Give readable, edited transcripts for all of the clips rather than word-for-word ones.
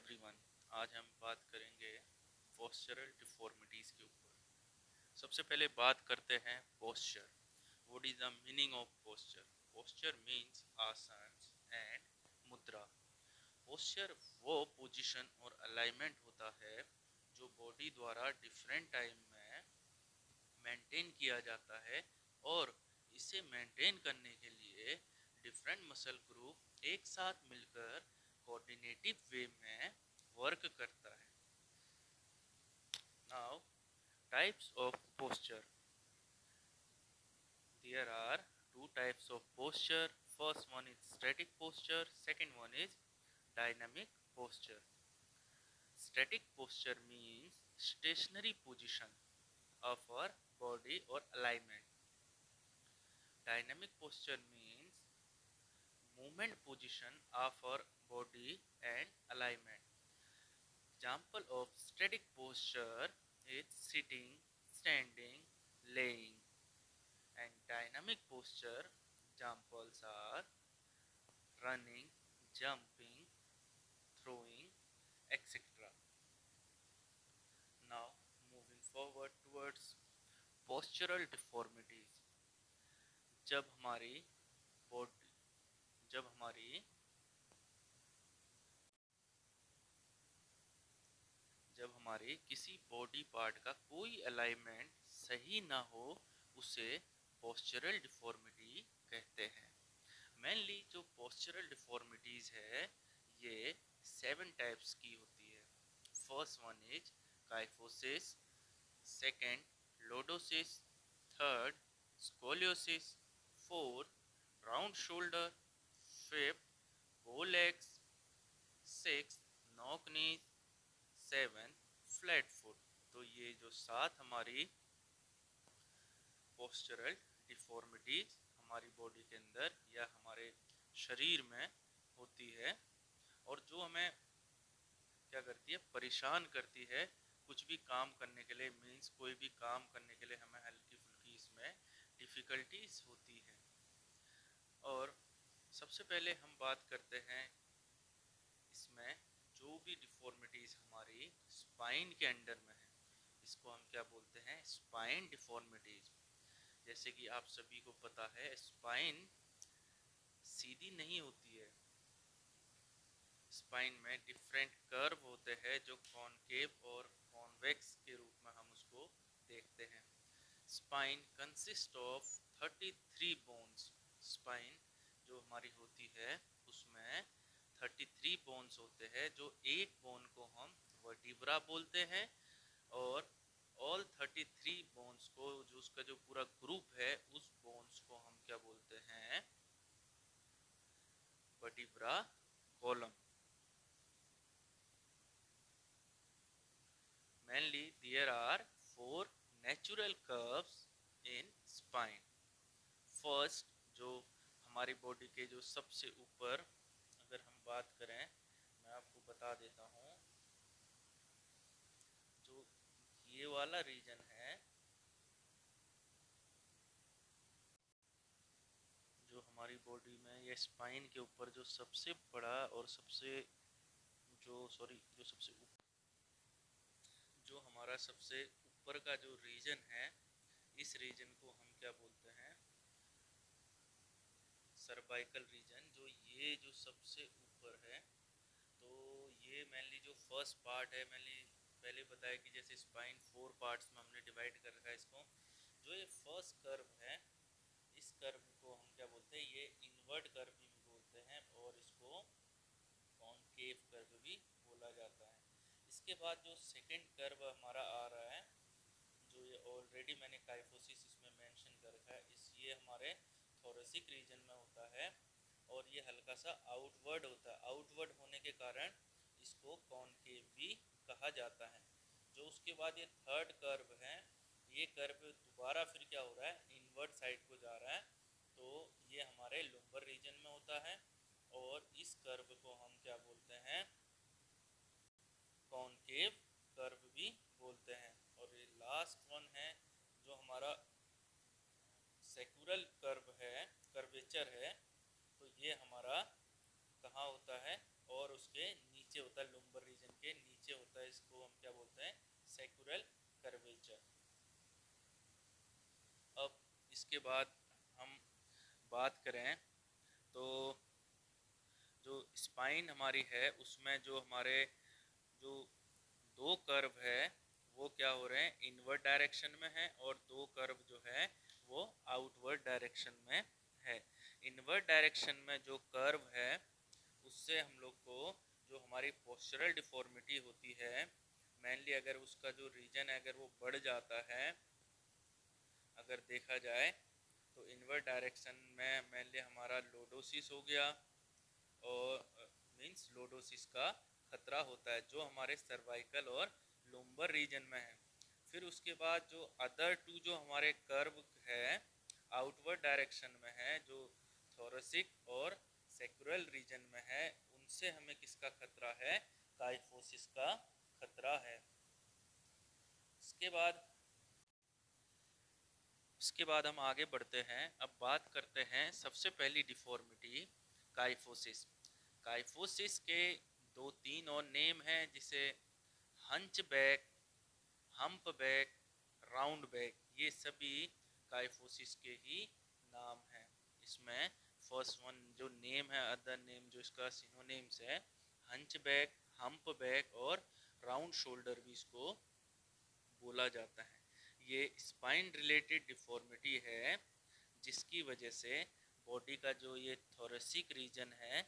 Everyone, आज हम बात करेंगे पोस्चरल डिफॉर्मिटीज़ के ऊपर। सबसे पहले बात करते हैं posture. What is the meaning of posture? Posture means आसन एंड मुद्रा। पोस्चर वो पोजीशन और अलाइनमेंट होता है जो बॉडी द्वारा डिफरेंट टाइम में मेंटेन किया जाता है, और इसे मेंटेन करने के लिए डिफरेंट मसल ग्रुप एक साथ मिलकर कोऑर्डिनेटिव वे में वर्क करता है। Now, types of posture. There are two types of posture. First one is static posture, second one is dynamic posture. Static posture means stationary position of our body or alignment. Dynamic posture means movement position of our body and alignment. Example of static posture is sitting, standing, laying. And dynamic posture examples are running, jumping, throwing, etc. Now moving forward towards postural deformities. जब हमारी body जब हमारी जब हमारे किसी body part का कोई alignment सही ना हो, उसे पोस्चरल डिफॉर्मिटी कहते हैं। मेनली जो पोस्चरल डिफॉर्मिटीज है, ये 7 टाइप्स की होती है। First one is kyphosis, second lordosis, third scoliosis, fourth round shoulder, fifth बो लेग्स, सिक्स नॉक नीज, 7 फ्लैट फुट। तो ये जो 7 हमारी पोस्चरल डिफॉर्मिटीज हमारी बॉडी के अंदर या हमारे शरीर में होती है, और जो हमें क्या करती है, परेशान करती है कुछ भी काम करने के लिए। मीन्स कोई भी काम करने के लिए हमें हल्की फुल्की इसमें डिफ़िकल्टीज होती है। और सबसे पहले हम बात करते हैं इसमें जो भी डिफॉर्मिटीज हमारी स्पाइन के अंडर में है, इसको हम क्या बोलते हैं, स्पाइन डिफॉर्मिटीज। जैसे कि आप सभी को पता है, स्पाइन सीधी नहीं होती है। स्पाइन में डिफरेंट कर्व होते हैं जो कॉनकेव और कॉन्वेक्स के रूप में हम उसको देखते हैं। Spine consist of 33 bones. Spine जो हमारी होती है उसमें 33 बोन्स होते हैं, जो एक बोन को हम वर्टिब्रा बोलते हैं, और ऑल 33 बोन्स को, जो उसका जो पूरा ग्रुप है, उस बोन्स को हम क्या बोलते हैं, vertebra column. Mainly there are 4 natural curves in spine. First, जो हमारी बॉडी के जो सबसे ऊपर अगर हम बात करें, मैं आपको बता देता हूँ, जो ये वाला रीजन है, जो हमारी बॉडी में ये स्पाइन के ऊपर जो सबसे बड़ा और जो हमारा सबसे ऊपर का जो रीजन है, इस रीजन को हम क्या बोलते हैं, सर्वाइकल रीजन। जो ये जो सबसे ऊपर है, तो ये मेनली जो फर्स्ट पार्ट है, मेनली पहले बताया कि जैसे स्पाइन 4 पार्ट्स में हमने डिवाइड कर रखा है इसको। जो ये फर्स्ट कर्व है, इस कर्व को हम क्या बोलते हैं, ये इनवर्ट कर्व भी बोलते हैं, और इसको कॉनकेव कर्व भी बोला जाता है। इसके बाद जो सेकंड कर्व हमारा आ रहा है, जो ये ऑलरेडी मैंने काइफोसिस इसमें मेंशन कर रखा है, ये हमारे थोरेसिक रीजन में होता है, और ये हल्का सा आउटवर्ड होता है। आउटवर्ड होने के कारण इसको कॉनकेव भी कहा जाता है। जो उसके बाद ये थर्ड कर्व है, ये कर्व दोबारा फिर क्या हो रहा है, इनवर्ट साइड को जा रहा है, तो ये हमारे लुम्बर रीजन में होता है, और इस कर्व को हम क्या बोलते हैं, कॉनकेव कर्व भी बोलते हैं। और ये लास्ट वन है जो हमारा सेक्युरल कर्व है, कर्वेचर है, तो ये हमारा कहाँ होता है, और उसके नीचे होता है, लुम्बर रीजन उसके बाद हम बात करें तो जो स्पाइन हमारी है उसमें जो हमारे जो दो कर्व है वो क्या हो रहे हैं, इनवर्ड डायरेक्शन में है, और दो कर्व जो है वो आउटवर्ड डायरेक्शन में है। इनवर्ड डायरेक्शन में जो कर्व है उससे हम लोग को जो हमारी पोस्चरल डिफॉर्मिटी होती है, मेनली अगर उसका जो रीजन है अगर वो बढ़ जाता है, अगर देखा जाए तो इनवर्ड डायरेक्शन में मेनली हमारा लोडोसिस हो गया, और मींस लोडोसिस का खतरा होता है जो हमारे सर्वाइकल और लुम्बर रीजन में है। फिर उसके बाद जो अदर टू जो हमारे कर्व है आउटवर्ड डायरेक्शन में है, जो थोरेसिक और सेक्रल रीजन में है, उनसे हमें किसका खतरा है, काइफोसिस का खतरा है। इसके बाद हम आगे बढ़ते हैं। अब बात करते हैं सबसे पहली डिफॉर्मिटी काइफोसिस। काइफोसिस के दो तीन और नेम हैं, जिसे hunch back, hump back, round back, ये सभी काइफोसिस के ही नाम हैं। इसमें फर्स्ट वन जो नेम है, अदर नेम जो इसका सिनोनिम्स है, हंच बैक, हम्प बैक और राउंड शोल्डर भी इसको बोला जाता है। ये स्पाइन रिलेटेड डिफॉर्मिटी है जिसकी वजह से बॉडी का जो ये थोरेसिक रीजन है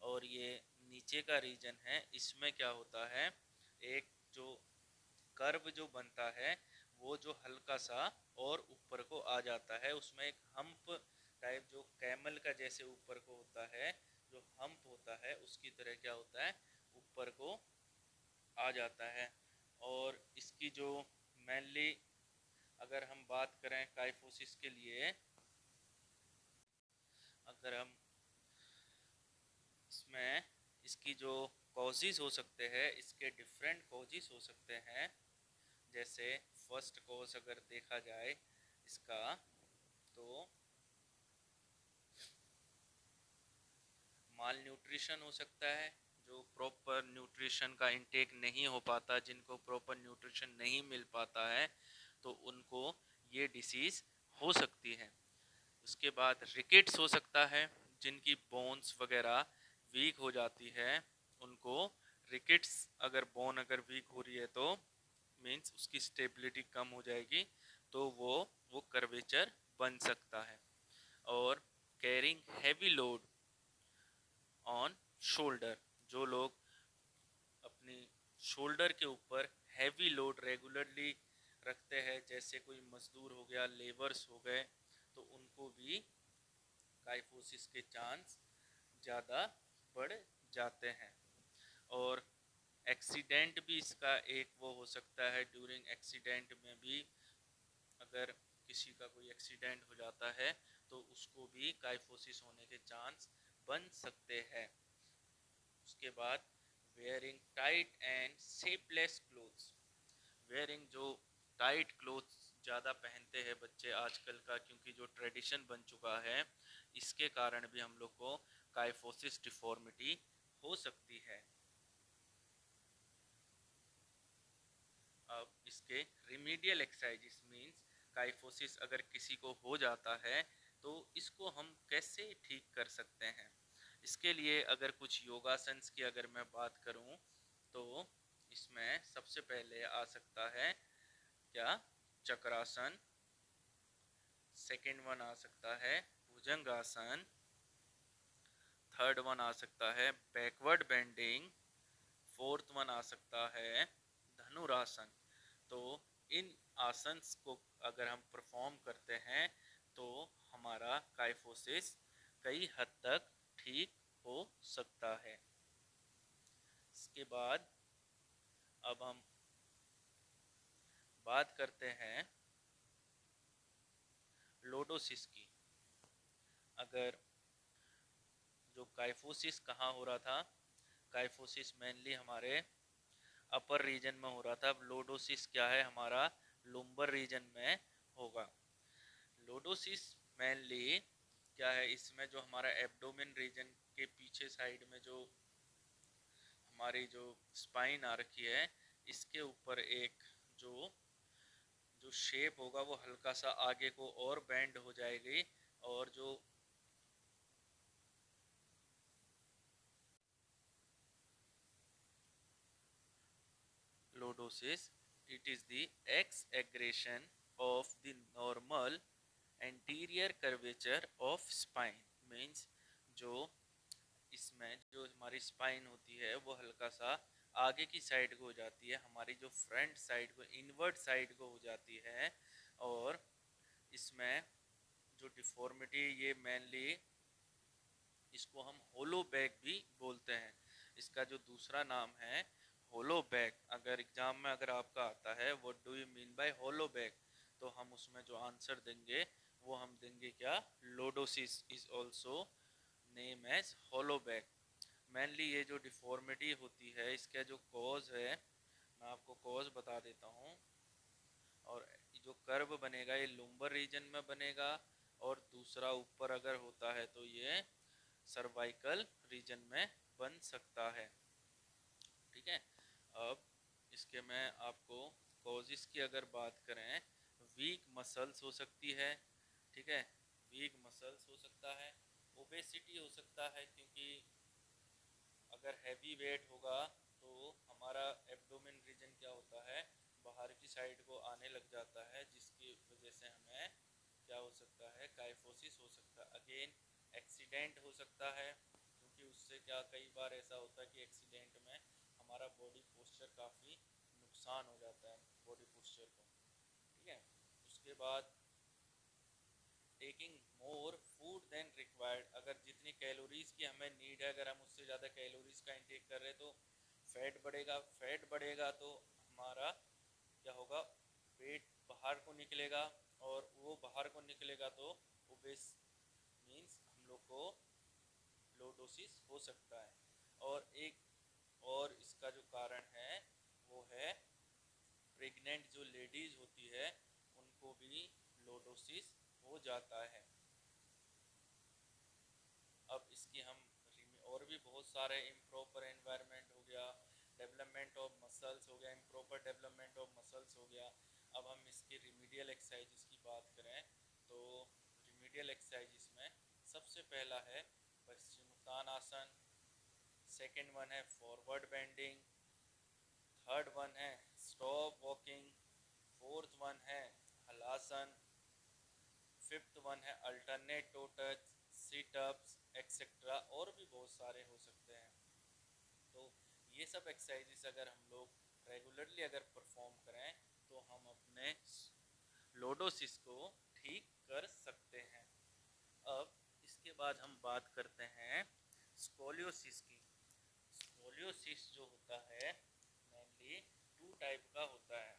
और ये नीचे का रीजन है, इसमें क्या होता है, एक जो कर्व जो बनता है वो जो हल्का सा और ऊपर को आ जाता है, उसमें एक हम्प टाइप जो कैमल का जैसे ऊपर को होता है, जो हम्प होता है उसकी तरह क्या होता है, ऊपर को आ जाता है। और इसकी जो मेनली अगर हम बात करें काइफोसिस के लिए, अगर हम इसमें इसकी जो कॉजेज हो सकते हैं, इसके डिफरेंट कॉजेज हो सकते हैं। जैसे फर्स्ट कॉज अगर देखा जाए इसका, तो माल न्यूट्रिशन हो सकता है, जो प्रॉपर न्यूट्रिशन का इंटेक नहीं हो पाता, जिनको प्रॉपर न्यूट्रिशन नहीं मिल पाता है, तो उनको ये डिसीज़ हो सकती है। उसके बाद रिकेट्स हो सकता है, जिनकी बोन्स वगैरह वीक हो जाती है, उनको रिकेट्स, अगर बोन अगर वीक हो रही है तो मीन्स उसकी स्टेबिलिटी कम हो जाएगी, तो वो कर्वेचर बन सकता है। और carrying heavy load on shoulder, जो लोग अपनी शोल्डर के ऊपर हैवी लोड रेगुलरली रखते हैं, जैसे कोई मजदूर हो गया, लेबर्स हो गए, तो उनको भी काइफोसिस के चांस ज़्यादा बढ़ जाते हैं। और एक्सीडेंट भी इसका एक वो हो सकता है, ड्यूरिंग एक्सीडेंट में भी अगर किसी का कोई एक्सीडेंट हो जाता है तो उसको भी काइफोसिस होने के चांस बन सकते हैं। उसके बाद wearing tight and shapeless clothes, wearing जो टाइट क्लोथ्स ज़्यादा पहनते हैं बच्चे आजकल का, क्योंकि जो ट्रेडिशन बन चुका है, इसके कारण भी हम लोग को काइफोसिस डिफॉर्मिटी हो सकती है। अब इसके रिमीडियल एक्सरसाइजेस मींस काइफोसिस अगर किसी को हो जाता है तो इसको हम कैसे ठीक कर सकते हैं। इसके लिए अगर कुछ योगासन्स की अगर मैं बात करूं तो इसमें सबसे पहले आ सकता है क्या, चक्रासन। सेकंड वन आ सकता है भुजंगासन। थर्ड वन आ सकता है बैकवर्ड बेंडिंग। फोर्थ वन आ सकता है धनुरासन। तो इन आसन्स को अगर हम परफॉर्म करते हैं तो हमारा काइफोसिस कई हद तक ठीक हो सकता है। इसके बाद अब हम बात करते हैं लोडोसिस की। अगर जो काइफोसिस कहाँ हो रहा था, काइफोसिस मेनली हमारे अपर रीजन में हो रहा था। अब लोडोसिस क्या है, हमारा लुम्बर रीजन में होगा। लोडोसिस मेनली क्या है, इसमें जो हमारा एब्डोमेन रीजन के पीछे साइड में जो हमारी जो स्पाइन आ रखी है, इसके ऊपर एक जो जो शेप होगा वो हल्का सा आगे को और बेंड हो जाएगी, और जो lordosis, it is the exaggeration of the normal anterior curvature of spine, means जो इसमें जो हमारी स्पाइन होती है वो हल्का सा आगे की साइड को हो जाती है, हमारी जो फ्रंट साइड को इनवर्ट साइड को हो जाती है। और इसमें जो डिफॉर्मिटी, ये मेनली इसको हम होलो बैक भी बोलते हैं। इसका जो दूसरा नाम है होलो बैक। अगर एग्जाम में अगर आपका आता है what do you mean by hollow back, तो हम उसमें जो आंसर देंगे वो हम देंगे क्या, lordosis is also name as hollow back. Mainly ये जो डिफॉर्मिटी होती है इसका जो कॉज है, मैं आपको कॉज बता देता हूँ। और जो कर्व बनेगा ये लुम्बर रीजन में बनेगा, और दूसरा ऊपर अगर होता है तो ये सर्वाइकल रीजन में बन सकता है। ठीक है, अब इसके मैं आपको कॉजेस की अगर बात करें, वीक मसल्स हो सकती है। ठीक है, वीक मसल्स हो सकता है, ओबेसिटी हो सकता है, क्योंकि अगर हैवी वेट होगा तो हमारा एब्डोमेन रीजन क्या होता है, बाहर की साइड को आने लग जाता है, जिसकी वजह से हमें क्या हो सकता है, काइफोसिस हो सकता है। अगेन एक्सीडेंट हो सकता है, क्योंकि उससे क्या कई बार ऐसा होता है कि एक्सीडेंट में हमारा बॉडी पोस्चर काफ़ी नुकसान हो जाता है, बॉडी पोस्चर को। ठीक है, उसके बाद taking more food than required, अगर जितनी कैलोरीज की हमें नीड है, अगर हम उससे ज़्यादा कैलोरीज का इंटेक कर रहे हैं तो फैट बढ़ेगा। फैट बढ़ेगा तो हमारा क्या होगा, वेट बाहर को निकलेगा, और वो बाहर को निकलेगा तो ओबेस मीन्स हम लोग को लोडोसिस हो सकता है। और एक और इसका जो कारण है वो है प्रेग्नेंट जो लेडीज होती है उनको भी लोडोसिस हो जाता है। अब इसकी हम और भी बहुत सारे, इम्प्रॉपर एनवायरनमेंट हो गया, डेवलपमेंट ऑफ मसल्स हो गया, इम्प्रॉपर डेवलपमेंट ऑफ मसल्स हो गया। अब हम इसकी रिमीडियल एक्सरसाइजेस की बात करें तो रिमीडियल एक्सरसाइजेस में सबसे पहला है पश्चिमोत्तानासन, सेकेंड वन है फॉरवर्ड बेंडिंग, थर्ड वन है स्टॉप वॉकिंग, फोर्थ वन है हलासन, फिफ्थ वन है alternate to touch, sit ups etcetera, और भी बहुत सारे हो सकते हैं। तो ये सब एक्सरसाइजेस अगर हम लोग रेगुलरली अगर परफॉर्म करें तो हम अपने लोडोसिस को ठीक कर सकते हैं। अब इसके बाद हम बात करते हैं स्कोलियोसिस की। स्कोलियोसिस जो होता है मेनली टू टाइप का होता है,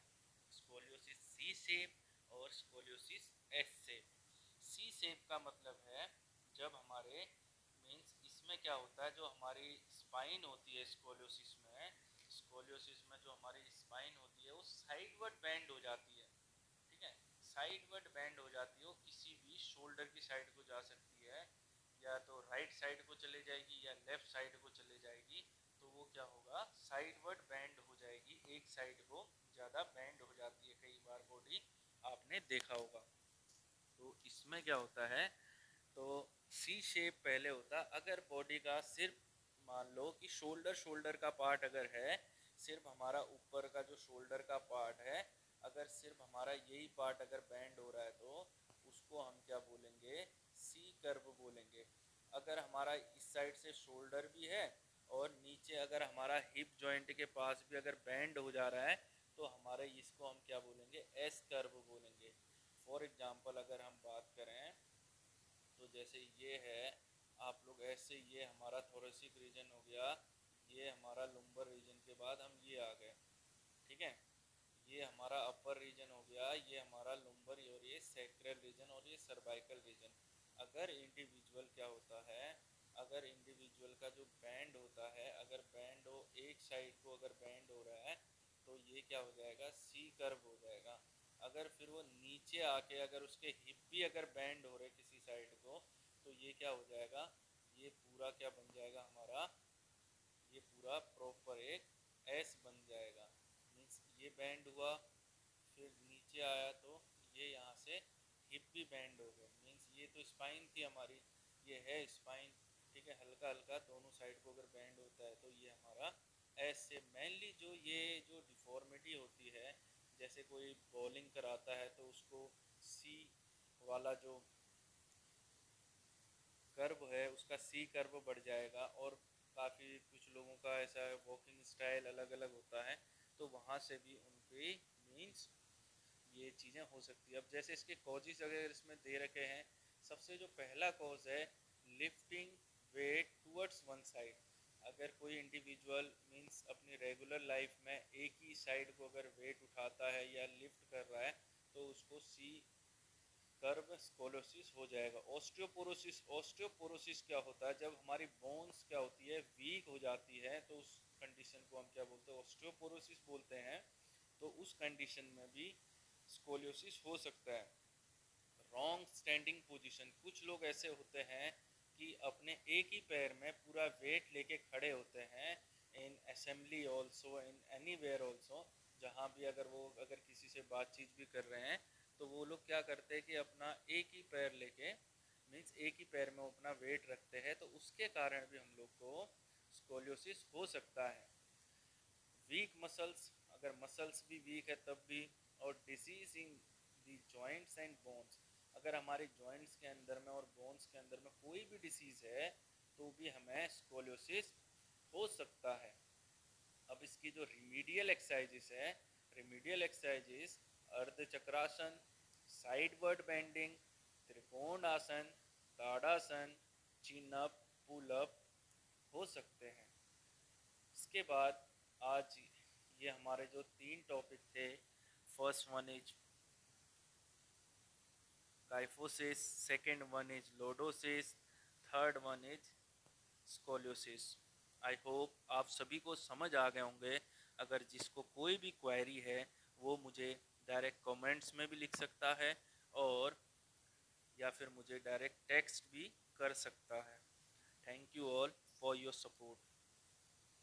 स्कोलियोसिस सी शेप और स्कोलियोसिस एस शेप। सी शेप का मतलब है जब हमारे मीन्स इसमें क्या होता है, जो हमारी स्पाइन होती है स्कोलियोसिस में जो हमारी स्पाइन होती है वो साइडवर्ड बेंड हो जाती है। ठीक है, साइडवर्ड बेंड हो जाती है, वो किसी भी शोल्डर की साइड को जा सकती है, या तो राइट साइड को चले जाएगी या लेफ्ट साइड को चले जाएगी। तो वो क्या होगा, साइडवर्ड बेंड हो जाएगी, एक साइड को ज़्यादा बेंड हो जाती है कई बार बॉडी, आपने देखा होगा। तो इसमें क्या होता है, तो सी शेप पहले होता, अगर बॉडी का सिर्फ मान लो कि शोल्डर का पार्ट अगर है, सिर्फ हमारा ऊपर का जो शोल्डर का पार्ट है, अगर सिर्फ हमारा यही पार्ट अगर बैंड हो रहा है तो उसको हम क्या बोलेंगे, सी कर्व बोलेंगे। अगर हमारा इस साइड से शोल्डर भी है और नीचे अगर हमारा हिप जॉइंट के पास भी अगर बैंड हो जा रहा है तो हमारे इसको हम क्या बोलेंगे, एस कर्व बोलेंगे। फॉर एग्जाम्पल अगर हम बात करें तो जैसे ये है, आप लोग ऐसे, ये हमारा थोरेसिक रीजन हो गया, ये हमारा लुम्बर रीजन के बाद हम ये आ गए। ठीक है, ये हमारा अपर रीजन हो गया, ये हमारा लुम्बर और ये सैक्रल रीजन और ये सर्वाइकल रीजन। अगर इंडिविजुअल क्या होता है, अगर इंडिविजुअल का जो बैंड होता है, अगर बैंड हो एक साइड को अगर बैंड हो रहा है तो ये क्या हो जाएगा, सी कर्व हो जाएगा। अगर फिर वो नीचे आके अगर उसके हिप भी अगर बैंड हो रहे किसी साइड को तो ये क्या हो जाएगा, ये पूरा क्या बन जाएगा हमारा, ये पूरा प्रॉपर एक एस बन जाएगा। मीन्स ये बैंड हुआ, फिर नीचे नीचे आया तो ये यहाँ से हिप भी बैंड हो गया, मीन्स ये तो स्पाइन थी हमारी, ये है स्पाइन, ठीक है, हल्का हल्का दोनों साइड को अगर बैंड होता है तो ये हमारा ऐसे मेनली जो ये जो डिफॉर्मिटी होती है, जैसे कोई बॉलिंग कराता है तो उसको सी वाला जो कर्व है उसका सी कर्व बढ़ जाएगा, और काफ़ी कुछ लोगों का ऐसा वॉकिंग स्टाइल अलग अलग होता है, तो वहाँ से भी उनकी मीन्स ये चीज़ें हो सकती है। अब जैसे इसके कॉजेज अगर इसमें दे रखे हैं, सबसे जो पहला कॉज है lifting wait towards one side. अगर कोई इंडिविजुअल मीन्स अपनी रेगुलर लाइफ में एक ही साइड को अगर वेट उठाता है या लिफ्ट कर रहा है तो उसको सी कर्व स्कोलोसिस हो जाएगा। ऑस्टियोपोरोसिस, ऑस्टियोपोरोसिस क्या होता है, जब हमारी बोन्स क्या होती है वीक हो जाती है तो उस कंडीशन को हम क्या बोलते हैं, ऑस्टियोपोरोसिस बोलते हैं। तो उस कंडीशन में भी स्कोलियोसिस हो सकता है। रॉन्ग स्टैंडिंग पोजीशन, कुछ लोग ऐसे होते हैं कि अपने एक ही पैर में पूरा वेट लेके खड़े होते हैं, in assembly also, in anywhere also, जहाँ भी अगर वो अगर किसी से बातचीत भी कर रहे हैं तो वो लोग क्या करते हैं कि अपना एक ही पैर लेके मीन्स एक ही पैर में अपना वेट रखते हैं, तो उसके कारण भी हम लोग को स्कोलियोसिस हो सकता है। वीक मसल्स, अगर मसल्स भी वीक है तब भी, और disease in the joints and bones, अगर हमारे जॉइंट्स के अंदर में और बोन्स के अंदर में कोई भी डिसीज है तो भी हमें स्कोलियोसिस हो सकता है। अब इसकी जो रिमीडियल एक्सरसाइजेस है, रिमीडियल एक्सरसाइजेस अर्ध चक्रासन, साइडवर्ड बेंडिंग, त्रिकोण आसन, ताड़ासन, चिन अप, पुल अप हो सकते हैं। इसके बाद आज ये हमारे जो 3 टॉपिक थे, first one is kyphosis, second one is lordosis, third one is scoliosis. I hope आप सभी को समझ आ गए होंगे। अगर जिसको कोई भी क्वेरी है वो मुझे डायरेक्ट कमेंट्स में भी लिख सकता है, और या फिर मुझे डायरेक्ट टेक्स्ट भी कर सकता है। Thank you all for your support.